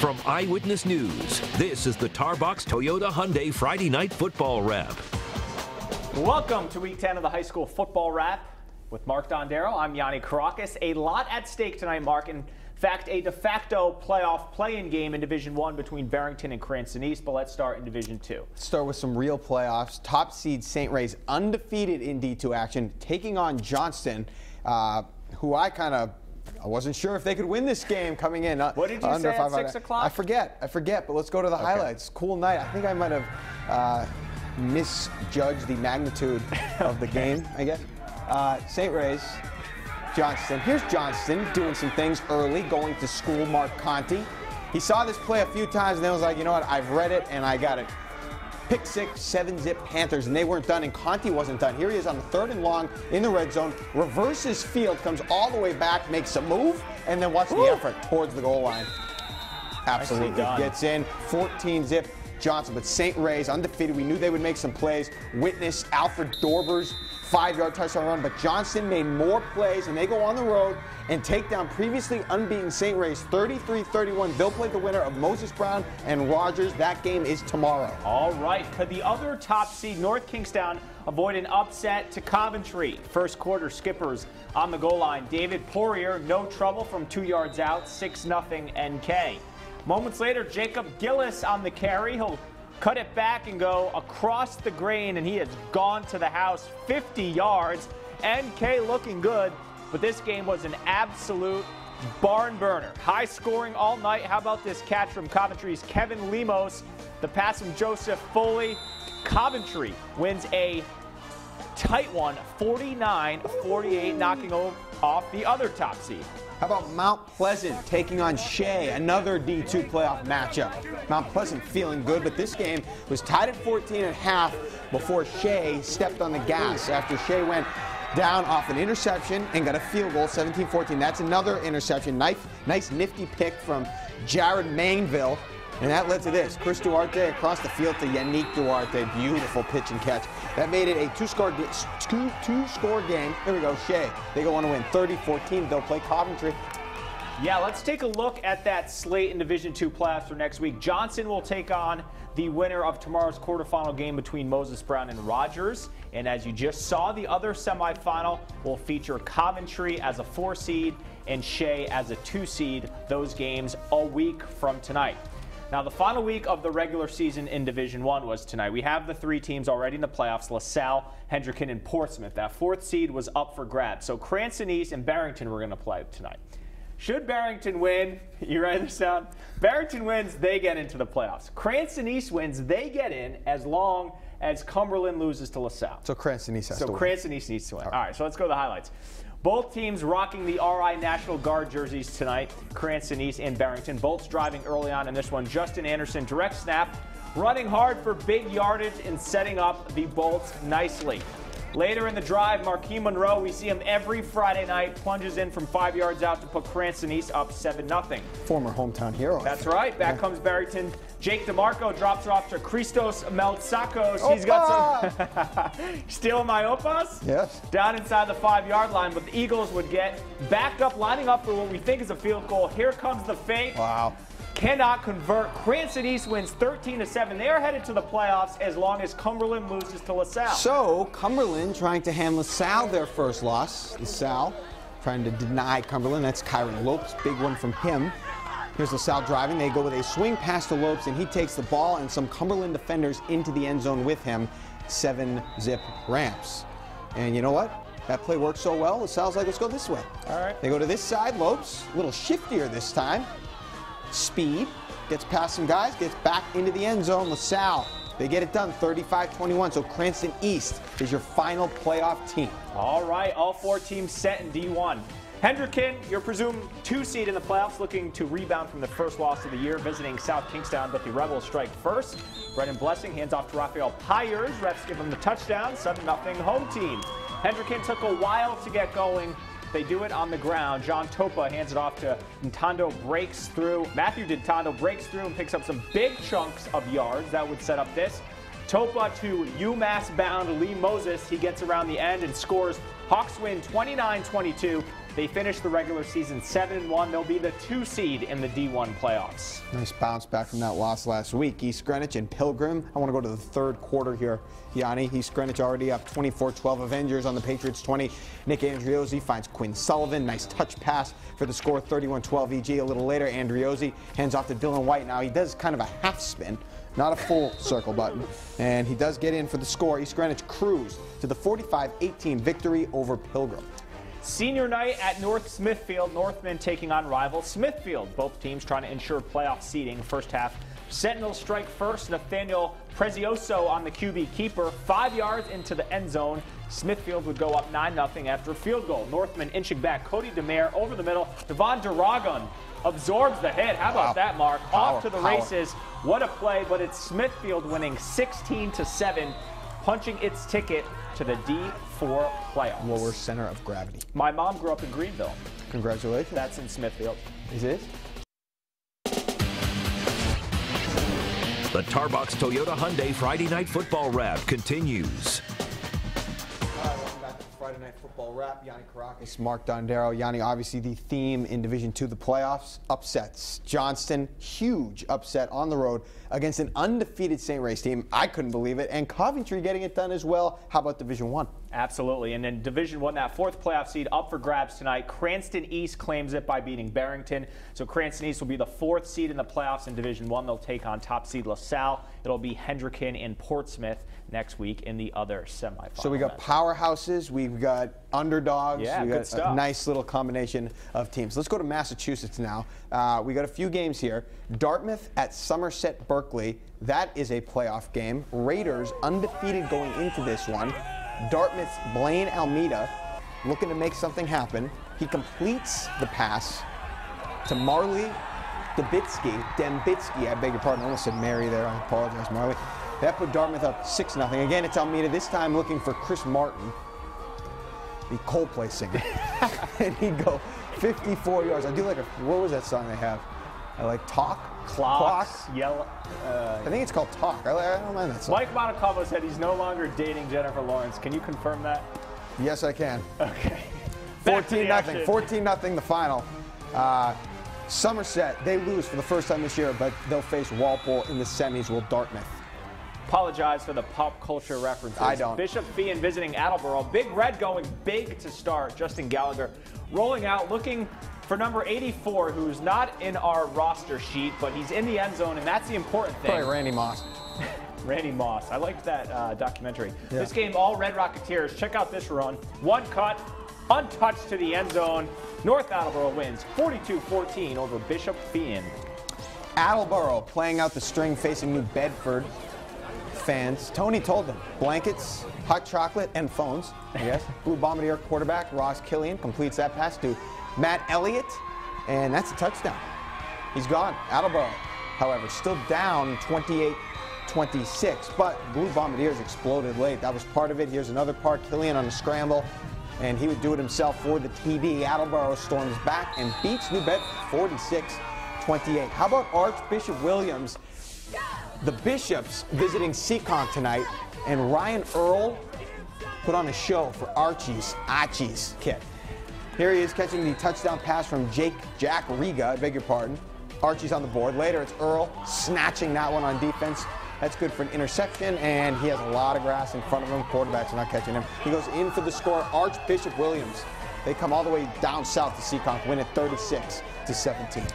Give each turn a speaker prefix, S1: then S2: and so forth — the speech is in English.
S1: From Eyewitness News, this is the Tarbox Toyota Hyundai Friday Night Football Wrap.
S2: Welcome to Week 10 of the High School Football Wrap with Mark Dondero. I'm Yianni Kourakis. A lot at stake tonight, Mark. In fact, a de facto playoff play-in game in Division 1 between Barrington and Cranston East, but let's start in Division 2.
S3: Let's start with some real playoffs. Top seed St. Ray's undefeated in D2 action, taking on Johnston, who I wasn't sure if they could win this game coming in.
S2: What did you say at 6 o'clock?
S3: I forget, but let's go to the highlights. Cool night. I think I might have misjudged the magnitude of the game, I guess. St. Ray's, Johnston. Here's Johnston doing some things early, going to school, Mark Conti. He saw this play a few times and then was like, you know what, I've read it and I got it. Pick six, 7-zip Panthers, and they weren't done, and Conti wasn't done. Here he is on the 3rd and long in the red zone, reverses field, comes all the way back, makes a move, and then watch the effort towards the goal line. Absolutely gets in, 14-zip Johnson, but St. Ray's undefeated. We knew they would make some plays. Witness Alfred Dorber's 5-yard touchdown run, but Johnston made more plays, and they go on the road and take down previously unbeaten St. Ray's 33-31. They'll play the winner of Moses Brown and Rogers. That game is tomorrow.
S2: All right. Could the other top seed, North Kingstown, avoid an upset to Coventry? First quarter skippers on the goal line. David Poirier, no trouble from 2 yards out, 6-0 NK. Moments later, Jacob Gillis on the carry. He'll cut it back and go across the grain, and he has gone to the house 50 yards. NK looking good, but this game was an absolute barn burner. High scoring all night. How about this catch from Coventry's Kevin Lemos? The pass from Joseph Foley. Coventry wins a tight one, 49-48, knocking off the other top seed.
S3: How about Mount Pleasant taking on Shea, another D2 playoff matchup. Mount Pleasant feeling good, but this game was tied at 14 at half before Shea stepped on the gas after Shea went down off an interception and got a field goal, 17-14. That's another interception. Nice nifty pick from Jared Mainville. And that led to this. Chris Duarte across the field to Yannick Duarte. Beautiful pitch and catch. That made it a two-score game. Here we go, Shea. They go on to win 30-14. They'll play Coventry.
S2: Yeah, let's take a look at that slate in Division 2 playoffs for next week. Johnson will take on the winner of tomorrow's quarterfinal game between Moses Brown and Rogers. And as you just saw, the other semifinal will feature Coventry as a 4 seed and Shea as a 2 seed. Those games a week from tonight. Now, the final week of the regular season in Division 1 was tonight. We have the 3 teams already in the playoffs, LaSalle, Hendricken, and Portsmouth. That 4th seed was up for grabs. So Cranston East and Barrington were going to play tonight. Should Barrington win, you write this down, Barrington wins, they get into the playoffs. Cranston East wins, they get in as long as Cumberland loses to LaSalle.
S3: So Cranston East has to win.
S2: So Cranston East needs to win. All right, so let's go to the highlights. Both teams rocking the RI National Guard jerseys tonight, Cranston East and Barrington. Bolts driving early on in this one. Justin Anderson, direct snap, running hard for big yardage and setting up the Bolts nicely. Later in the drive, Marquis Monroe, we see him every Friday night, plunges in from 5 yards out to put Cranston East up 7-0.
S3: Former hometown hero.
S2: That's right. Back comes Barrington. Jake DeMarco drops it off to Christos Meltsakos. He's got some... Stealing my opas?
S3: Yes.
S2: Down inside the 5-yard line, but the Eagles would get back up, lining up for what we think is a field goal. Here comes the fake.
S3: Wow.
S2: Cannot convert. Cranston East wins 13-7. They are headed to the playoffs as long as Cumberland loses to LaSalle.
S3: So Cumberland trying to hand LaSalle their first loss. LaSalle trying to deny Cumberland. That's Kyron Lopes. Big one from him. Here's LaSalle driving. They go with a swing pass to Lopes, and he takes the ball and some Cumberland defenders into the end zone with him. 7-zip ramps. And you know what? That play worked so well, LaSalle's like, let's go this way.
S2: All right.
S3: They go to this side. Lopes, a little shiftier this time. Speed, gets past some guys, gets back into the end zone. LaSalle, they get it done, 35-21. So Cranston East is your final playoff team.
S2: All right, all 4 teams set in D1. Hendricken, your presumed 2 seed in the playoffs, looking to rebound from the first loss of the year, visiting South Kingstown, but the Rebels strike first. Brendan Blessing hands off to Raphael Pyers. Refs give him the touchdown, 7-0 home team. Hendricken took a while to get going. They do it on the ground. John Topa hands it off to Ntondo, breaks through. Matthew Ntondo breaks through and picks up some big chunks of yards. That would set up this. Topa to UMass bound Lee Moses. He gets around the end and scores. Hawks win 29-22. They finished the regular season 7-1. They'll be the 2 seed in the D1 playoffs.
S3: Nice bounce back from that loss last week. East Greenwich and Pilgrim. I want to go to the third quarter here. Yianni, East Greenwich already up 24-12. Avengers on the Patriots 20. Nick Andriozzi finds Quinn Sullivan. Nice touch pass for the score, 31-12 EG. A little later, Andriozzi hands off to Dylan White. Now he does kind of a half spin, not a full circle button, and he does get in for the score. East Greenwich cruised to the 45-18 victory over Pilgrim.
S2: Senior night at North Smithfield. Northmen taking on rival Smithfield. Both teams trying to ensure playoff seeding. First half, Sentinels strike first. Nathaniel Prezioso on the QB keeper. 5 yards into the end zone. Smithfield would go up 9-0 after a field goal. Northmen inching back. Cody DeMare over the middle. Devon Duragon absorbs the hit. How about that, Mark? Off to the races. What a play, but it's Smithfield winning 16-7, punching its ticket to the D4 playoffs.
S3: Lower center of gravity.
S2: My mom grew up in Greenville.
S3: Congratulations.
S2: That's in Smithfield.
S3: Is it?
S1: The Tarbox Toyota Hyundai Friday Night Football Wrap continues.
S3: Welcome back to the Friday Night Football Wrap. Yianni Kourakis, Mark Dondero. Yianni, obviously the theme in Division II, the playoffs, upsets. Johnston, huge upset on the road against an undefeated St. Ray's team. I couldn't believe it. And Coventry getting it done as well. How about Division I?
S2: Absolutely. And then Division I, that 4th playoff seed up for grabs tonight. Cranston East claims it by beating Barrington. So Cranston East will be the 4th seed in the playoffs in Division I. They'll take on top seed LaSalle. It'll be Hendricken and Portsmouth next week in the other semifinal.
S3: So we got powerhouses, we've got underdogs,
S2: yeah,
S3: we
S2: good
S3: got
S2: stuff.
S3: A nice little combination of teams. Let's go to Massachusetts now. We got a few games here. Dartmouth at Somerset Berkeley. That is a playoff game. Raiders undefeated going into this one. Dartmouth's Blaine Almeida looking to make something happen. He completes the pass to Marley Dembitsky, I beg your pardon, I almost said Mary there, I apologize, Marley. That put Dartmouth up 6-0. Again, it's Almeida, this time looking for Chris Martin, the Coldplay singer. And he'd go 54 yards. I do like what was that song they have? I like Talk?
S2: Clocks, Yellow.
S3: I think it's called Talk. I don't mind that song.
S2: Mike Monacovo said he's no longer dating Jennifer Lawrence. Can you confirm that?
S3: Yes, I can.
S2: Okay.
S3: 14-0. 14-0 the final. Somerset, they lose for the first time this year, but they'll face Walpole in the semis. Will Dartmouth.
S2: Apologize for the pop culture references.
S3: I don't.
S2: Bishop Feehan visiting Attleboro. Big Red going big to start. Justin Gallagher rolling out, looking for number 84, who's not in our roster sheet, but he's in the end zone, and that's the important thing.
S3: Probably Randy Moss.
S2: Randy Moss. I liked that documentary.
S3: Yeah.
S2: This game, all Red Rocketeers. Check out this run. One cut, untouched to the end zone. North Attleboro wins 42-14 over Bishop Feehan.
S3: Attleboro playing out the string, facing New Bedford fans. Tony told them, blankets, hot chocolate, and phones, I guess. Blue Bombardier quarterback Ross Killian completes that pass to Matt Elliott, and that's a touchdown. He's gone. Attleboro, however, still down 28-26, but Blue Bombardiers exploded late. That was part of it. Here's another part. Killian on a scramble, and he would do it himself for the TD. Attleboro storms back and beats New Bedford 46-28. How about Archbishop Williams? The Bishops visiting Seekonk tonight, and Ryan Earl put on a show for Archie's kid. Here he is catching the touchdown pass from Jack Riga, I beg your pardon. Archie's on the board. Later, it's Earl snatching that one on defense. That's good for an interception, and he has a lot of grass in front of him. Quarterback's not catching him. He goes in for the score. Archbishop Williams. They come all the way down south to Seekonk, win it 36-17.